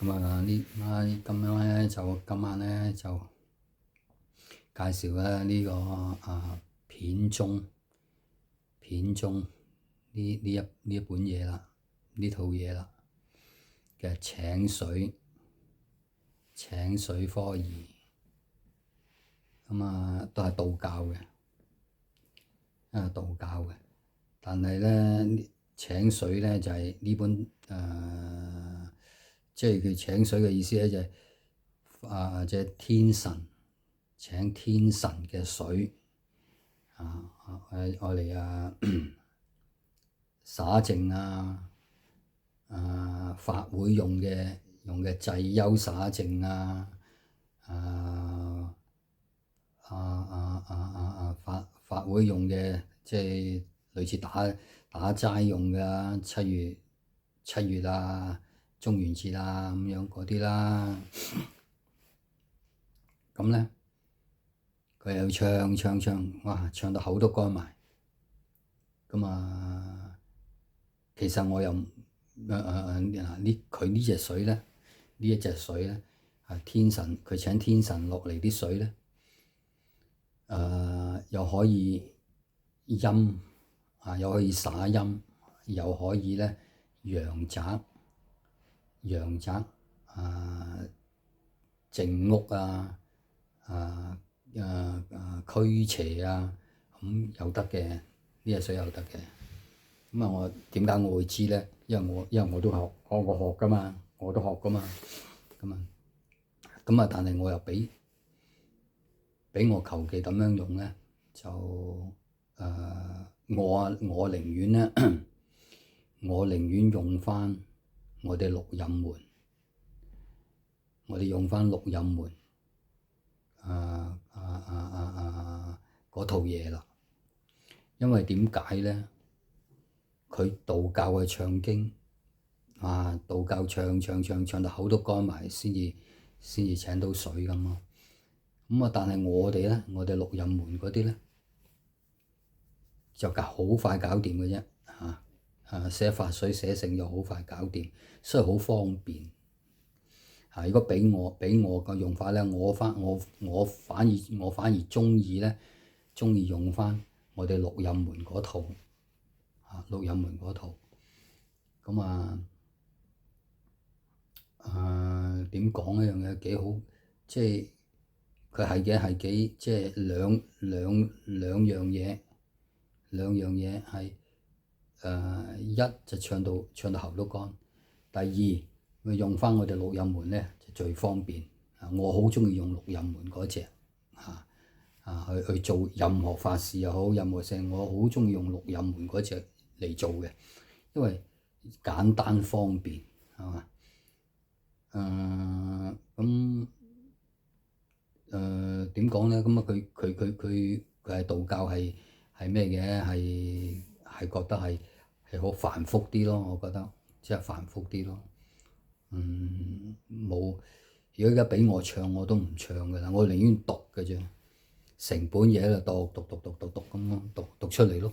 咁今晚咧就介紹咧呢個片中呢一本嘢啦，呢套嘢啦嘅請水科儀，都係道教嘅，但係咧請水咧就係呢本即係佢請水嘅意思咧就係即係天神請天神嘅水愛嚟灑淨法會用嘅祭幽灑淨法會用嘅即係類似打齋用嘅七月中元節咁樣嗰啲啦。咁咧佢又唱，哇！唱到口都乾埋。其實我又佢呢隻水咧，呢一隻水咧天神佢請天神落嚟啲水咧，又可以陰又可以灑陰，又可以咧陽宅淨屋驅邪咁又得嘅，呢隻水又得嘅。我點解我會知咧？因為我都學㗎嘛，我都學㗎嘛。但係我又俾我求其咁樣用咧，就我寧願咧，我寧願用翻我哋六壬門，用翻六壬門嗰套嘢啦。因為點解咧？佢道教嘅唱經道教唱到口都乾埋，先至請到水咁咯。但係我哋咧，我哋六壬門嗰啲咧就好快搞掂嘅啫。寫法水寫成就好快搞掂，所以好方便。如果俾我嘅用法咧，我反而中意用翻我哋六壬門嗰套。點講呢樣嘢幾好，即係佢係幾即係兩樣嘢係一就唱到喉都乾，第二佢用翻我哋六壬門咧就最方便。我好鍾意用六壬門嗰隻去做任何法事又好，任何聲我好鍾意用六壬門嗰隻嚟做嘅，因為簡單方便係嘛。點講咧？佢係道教係咩嘅？係覺得係好繁複啲咯，我覺得即係繁複啲咯。冇，如果而家俾我唱我都唔唱㗎啦，我寧願讀㗎啫，成本嘢喺度讀咁咯，讀出嚟咯。